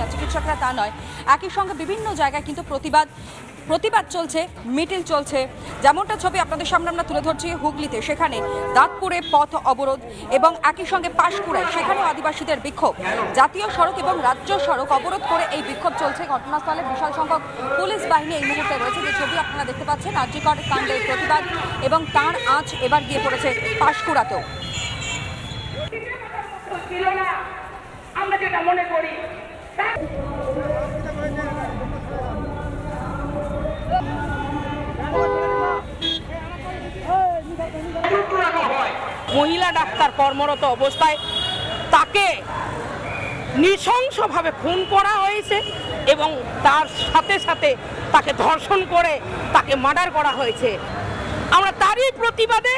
Junior চিকিৎসকরা তা নয়, একই সঙ্গে বিভিন্ন জায়গায় কিন্তু প্রতিবাদ চলছে, মিছিল চলছে। যেমনটা ছবি আপনাদের সামনে আমরা তুলে ধরছি হুগলিতে, সেখানে দাঁতপুরে পথ অবরোধ এবং একই সঙ্গে পাঁশকুড়ায় সেখানেও আদিবাসীদের বিক্ষোভ। জাতীয় সড়ক এবং রাজ্য সড়ক অবরোধ করে এই বিক্ষোভ চলছে। ঘটনাস্থলে বিশাল সংখ্যক পুলিশ বাহিনী এই মুহূর্তে রয়েছে। যে ছবি আপনারা দেখতে পাচ্ছেন আরজিকর কাণ্ডের প্রতিবাদ এবং তার আঁচ এবার গিয়ে পড়েছে পাঁশকুড়াতেও। আমরা যেটা মনে করি মহিলা ডাক্তার কর্মরত অবস্থায় তাকে নৃশংসভাবে খুন করা হয়েছে এবং তার সাথে সাথে তাকে ধর্ষণ করে তাকে মার্ডার করা হয়েছে। আমরা তারই প্রতিবাদে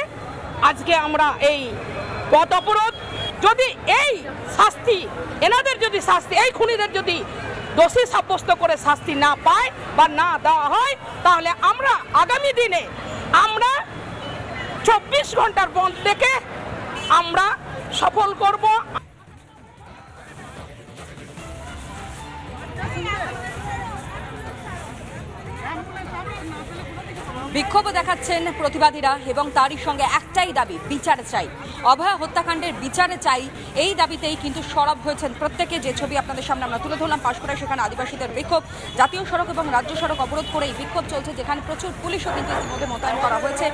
আজকে আমরা এই পথ অবরোধ। যদি এই শাস্তি এনাদের যদি শাস্তি এই খুনিদের যদি দোষী সাব্যস্ত করে শাস্তি না পায় বা না দেওয়া হয়, তাহলে আমরা আগামী দিনে আমরা 24 ঘন্টার বন্ধ থেকে আমরা সফল করব। বিক্ষোভ দেখাচ্ছেন প্রতিবাদীরা এবং তারই সঙ্গে একটাই দাবি, বিচার চাই। অভয়া হত্যাকাণ্ডের বিচার চাই, এই দাবিতেই কিন্তু সরব হয়েছেন প্রত্যেকে। যে ছবি আপনাদের সামনে আমরা তুলে ধরলাম পাঁশকুড়ায়, সেখানে আদিবাসীদের বিক্ষোভ। জাতীয় সড়ক এবং রাজ্য সড়ক অবরোধ করে এই বিক্ষোভ চলছে, যেখানে প্রচুর পুলিশও কিন্তু ইতিমধ্যে মোতায়েন করা হয়েছে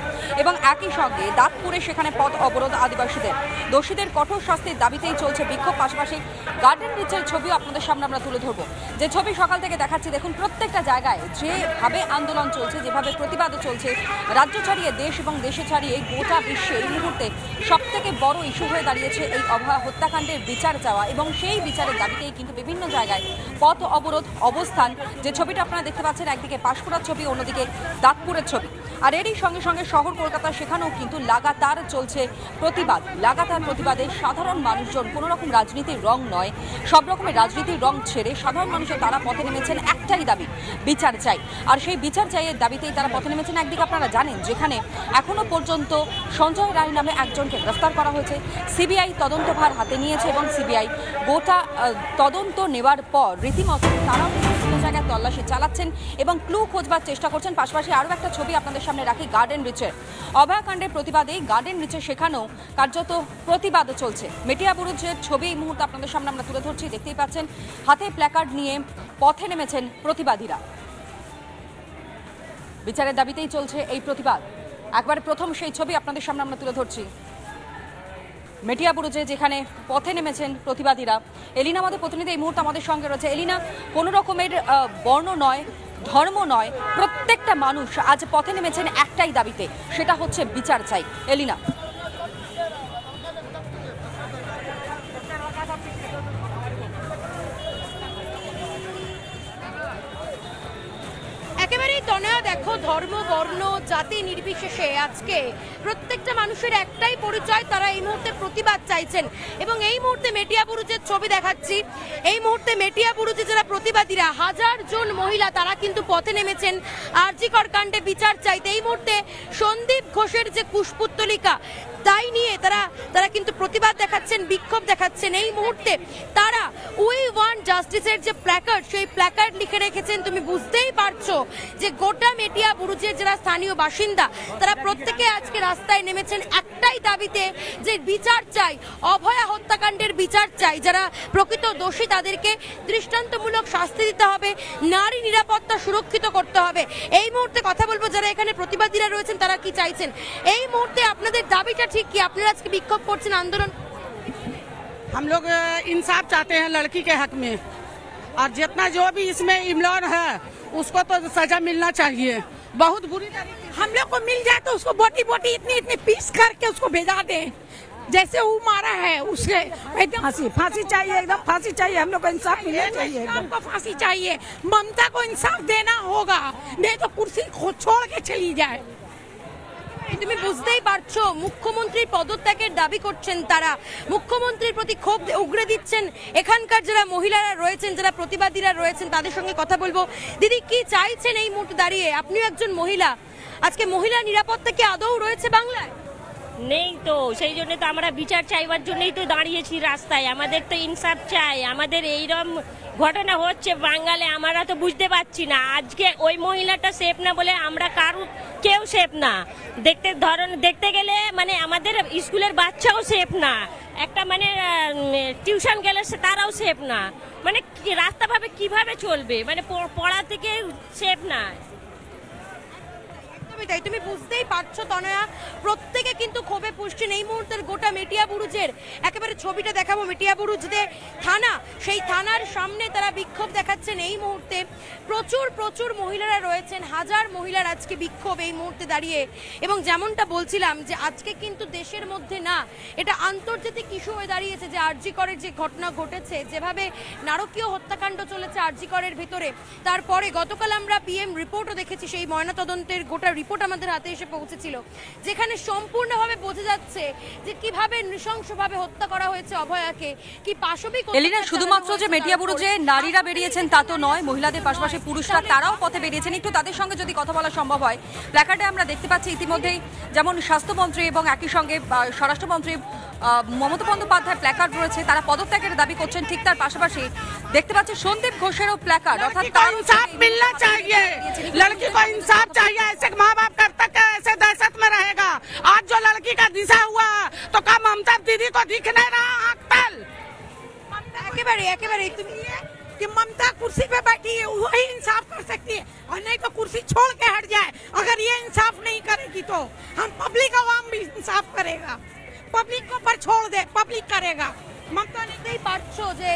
এবং একই সঙ্গে দাঁতপুরে সেখানে পথ অবরোধ আদিবাসীদের। দোষীদের কঠোর শাস্তির দাবিতেই চলছে বিক্ষোভ। পাশাপাশি গার্ডেন রিচের ছবিও আপনাদের সামনে আমরা তুলে ধরবো। যে ছবি সকাল থেকে দেখাচ্ছি, দেখুন প্রত্যেকটা জায়গায় যেভাবে আন্দোলন চলছে, যেভাবে প্রতিবাদ চলছে, রাজ্য ছাড়িয়ে দেশ এবং দেশে ছাড়িয়ে গোটা বিশ্বে এই মুহূর্তে সবথেকে বড় ইস্যু হয়ে দাঁড়িয়েছে এই অভয়া হত্যাকাণ্ডের বিচার চাওয়া এবং সেই বিচারের দাবিতেই কিন্তু বিভিন্ন জায়গায় পথ অবরোধ অবস্থান। যে ছবিটা আপনারা দেখতে পাচ্ছেন, একদিকে পাঁশকুড়ার ছবি, অন্যদিকে দাঁতপুরের ছবি। আর এরই সঙ্গে সঙ্গে শহর কলকাতা, সেখানেও কিন্তু লাগাতার চলছে প্রতিবাদ। লাগাতার প্রতিবাদে সাধারণ মানুষজন, কোনো রকম রাজনীতির রং নয়, সব রকমের রাজনীতির রং ছেড়ে সাধারণ মানুষের তারা পথে নেমেছেন একটাই দাবি, বিচার চাই। আর সেই বিচার চাইয়ের দাবিতেই তারা পথে নেমেছেন। একদিকে আপনারা জানেন যেখানে এখনো পর্যন্ত সঞ্জয় রায় নামে একজনকে গ্রেফতার করা হয়েছে, সিবিআই তদন্তভার হাতে নিয়েছে এবং সিবিআই গোটা তদন্ত নেওয়ার পর রীতিমতো তারাও বিভিন্ন জায়গায় তল্লাশি চালাচ্ছেন এবং ক্লু খোঁজবার চেষ্টা করছেন। পাশাপাশি আরও একটা ছবি আপনাদের সামনে রাখি গার্ডেন রিচের। অভয়াকাণ্ডের প্রতিবাদে গার্ডেন রিচে সেখানেও কার্যত প্রতিবাদ চলছে। মেটিয়াবুরুজের ছবি এই মুহূর্তে আপনাদের সামনে আমরা তুলে ধরছি, দেখতেই পাচ্ছেন হাতে প্ল্যাকার্ড নিয়ে পথে নেমেছেন প্রতিবাদীরা। বিচারের দাবিতেই চলছে এই প্রতিবাদ। একবারে প্রথম সেই ছবি আপনাদের সামনে আমরা তুলে ধরছি মেটিয়াবুরুজে, যেখানে পথে নেমেছেন প্রতিবাদীরা। এলিনা আমাদের প্রতিনিধি এই মুহূর্তে আমাদের সঙ্গে রয়েছে। এলিনা, কোনো রকমের বর্ণ নয়, ধর্ম নয়, প্রত্যেকটা মানুষ আজ পথে নেমেছেন একটাই দাবিতে, সেটা হচ্ছে বিচার চাই। এলিনা। একেবারেই তনয়া, দেখো ধর্ম বর্ণ জাতি নির্বিশেষে আজকে প্রত্যেকটা মানুষের একটাই পরিচয়, তারা এই মুহূর্তে প্রতিবাদ চাইছেন। এবং এই মুহূর্তে মেটিয়াবুরুজের ছবি দেখাচ্ছি, এই মুহূর্তে মেটিয়াবুরুজে যারা প্রতিবাদীরা, 1000 জন মহিলা, তারা কিন্তু পথে নেমেছেন আরজিকর কাণ্ডে বিচার চাইতে। এই মুহূর্তে সন্দীপ ঘোষের যে কুশপুত্তলিকা, তাই নিয়ে তারা কিন্তু প্রতিবাদ দেখাচ্ছেন, বিক্ষোভ দেখাচ্ছেন। এই মুহূর্তে তারা উই ওয়ান্ট জাস্টিসের যে প্ল্যাকার্ড, সেই প্ল্যাকার্ড লিখে রেখেছেন। তুমি বুঝতেই পারছো যে গোটা মেটিয়াবুরুজের যারা স্থানীয় বাসিন্দা, তারা প্রত্যেকে আজকে রাস্তায় নেমেছেন একটাই দাবিতে, যে বিচার চাই, অভয়া হত্যাকাণ্ডের বিচার চাই। যারা প্রকৃত দোষী তাদেরকে দৃষ্টান্তমূলক শাস্তি দিতে হবে, নারী নিরাপত্তা সুরক্ষিত করতে হবে। এই মুহূর্তে কথা বলবো যারা এখানে প্রতিবাদীরা রয়েছেন, তারা কি চাইছেন। এই মুহূর্তে আপনাদের দাবিটা ঠিক কি? আপনারা আজকে বিক্ষোভ করছেন, আন্দোলন? हम लोग इंसाफ चाहते हैं लड़की के हक में, और जितना जो भी इसमें इल्जाम है उसको तो सजा मिलना चाहिए। बहुत बुरी तरीके हम लोग को मिल जाए तो उसको बोटी बोटी इतनी पीस करके उसको भेजा दे, जैसे वो मारा है उसके एकदम फांसी चाहिए, एकदम फांसी चाहिए। हम लोग को इंसाफ मिलना चाहिए, हमको फांसी चाहिए। ममता को इंसाफ देना होगा, नहीं तो कुर्सी छोड़ के चली जाए। তুমি বুঝতেই পারছো মুখ্যমন্ত্রীর পদত্যাগের দাবি করছেন তারা, মুখ্যমন্ত্রীর প্রতি ক্ষোভ উগরে দিচ্ছেন এখানকার যারা মহিলারা রয়েছেন, যারা প্রতিবাদীরা রয়েছেন, তাদের সঙ্গে কথা বলবো। দিদি, কি চাইছেন এই মুহূর্তে দাঁড়িয়ে? আপনিও একজন মহিলা, আজকে মহিলা নিরাপত্তা কি আদৌ রয়েছে বাংলায়? নেই তো, সেই জন্য তো আমরা বিচার চাইবার জন্যই তো দাঁড়িয়েছি রাস্তায়। আমাদের তো ইনসাফ চাই। আমাদের এইরকম ঘটনা হচ্ছে বাঙালি, আমরা তো বুঝতে পারছি না। আজকে ওই মহিলাটা সেফ না বলে আমরা কেউ সেফ না। দেখতে গেলে মানে আমাদের স্কুলের বাচ্চাও সেফ না, একটা মানে টিউশন গেলে তারাও সেফ না। মানে রাস্তা ভাবে কিভাবে চলবে, মানে পড়া থেকে সেফ না। তাই তুমি বুঝতেই পারছো তনয়া, প্রত্যেকে কিন্তু ক্ষোভে পুষছেন। এই মুহূর্তের গোটা মেটিয়াবুরুজের একেবারে ছবিটা দেখাবো, মেটিয়াবুরুজ যে থানা, সেই থানার সামনে তারা বিক্ষোভ দেখাচ্ছেন এই মুহূর্তে। প্রচুর মহিলারা রয়েছেন, হাজার মহিলার আজকে বিক্ষোভ এই মুহূর্তে দাঁড়িয়ে। এবং যেমনটা বলছিলাম যে আজকে কিন্তু দেশের মধ্যে না, এটা আন্তর্জাতিক ইস্যু হয়ে দাঁড়িয়েছে যে আরজি করের যে ঘটনা ঘটেছে, যেভাবে নারকীয় হত্যাকাণ্ড চলেছে আরজি করের ভিতরে। তারপরে গতকাল আমরা পিএম রিপোর্টও দেখেছি, সেই ময়নাতদন্তের গোটা রিপোর্ট আমাদের হাতে এসে পৌঁছেছিল, যেখানে সম্পূর্ণভাবে বোঝা যাচ্ছে যে কিভাবে নৃশংসভাবে হত্যা করা হয়েছে অভয়াকে, কি পাশবিক। এলিনা, শুধুমাত্র যে মেটিয়াবুরুজে নারীরা বেরিয়েছেন তা তো নয়, মহিলাদের পাশাপাশি পুরুষরা তারাও পথে বেরিয়েছেন। একটু তাদের সঙ্গে যদি কথা বলা সম্ভব হয়। প্ল্যাকার্ডে আমরা দেখতে পাচ্ছি ইতিমধ্যেই যেমন স্বাস্থ্যমন্ত্রী এবং একই সঙ্গে স্বরাষ্ট্রমন্ত্রী মমতা বন্দ্যোপাধ্যায় প্ল্যাকার্ড রয়েছে, তারা পদত্যাগের দাবি করছেন। ঠিক তার পাশাপাশি দেখতে পাচ্ছি সন্দীপ ঘোষেরও প্ল্যাকার্ড, অর্থাৎ इंसाफ मिलना चाहिए, लड़की को इंसाफ चाहिए। ऐसे माँ बाप कब तक ऐसे दहशत में रहेगा? आज जो लड़की का दिशा हुआ तो क्या ममता दीदी को दिख नहीं रहा अक्कल? एकेबारे कि ममता कुर्सी पे बैठी है, वही इंसाफ कर सकती है, और नहीं तो कुर्सी छोड़ के हट जाए। अगर ये इंसाफ नहीं करेगी तो हम पब्लिक आवाम भी इंसाफ करेगा, पब्लिक को पर छोड़ दे, पब्लिक करेगा। মমতা নিতেই পারছো যে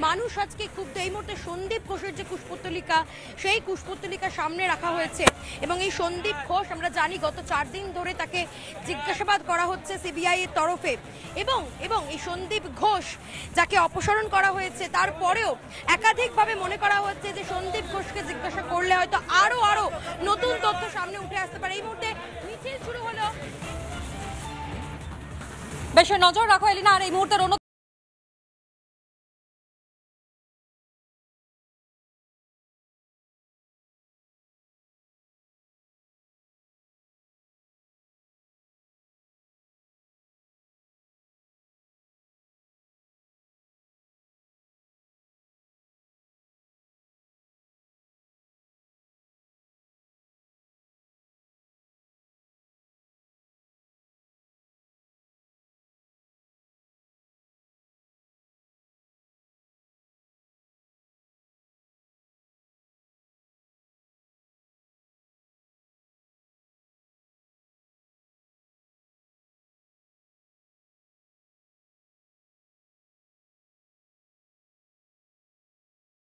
মানুষ আজকে খুব এই মুহূর্তে সন্দীপ ঘোষের যে কুশপুত্তলিকা, সেই কুশপুত্তলিকা সামনে রাখা হয়েছে। এবং এই সন্দীপ ঘোষ আমরা জানি গত 4 দিন ধরে তাকে জিজ্ঞাসাবাদ করা হচ্ছে সিবিআই এর তরফে। এবং এই সন্দীপ ঘোষ যাকে অপসারণ করা হয়েছে, তারপরেও একাধিকভাবে মনে করা হচ্ছে যে সন্দীপ ঘোষকে জিজ্ঞাসা করলে হয়তো আরো নতুন তথ্য সামনে উঠে আসতে পারে। এই মুহূর্তে মিছিল শুরু হলো। বেশ নজর রাখো এলিনা। আর এই মুহূর্তের অন্য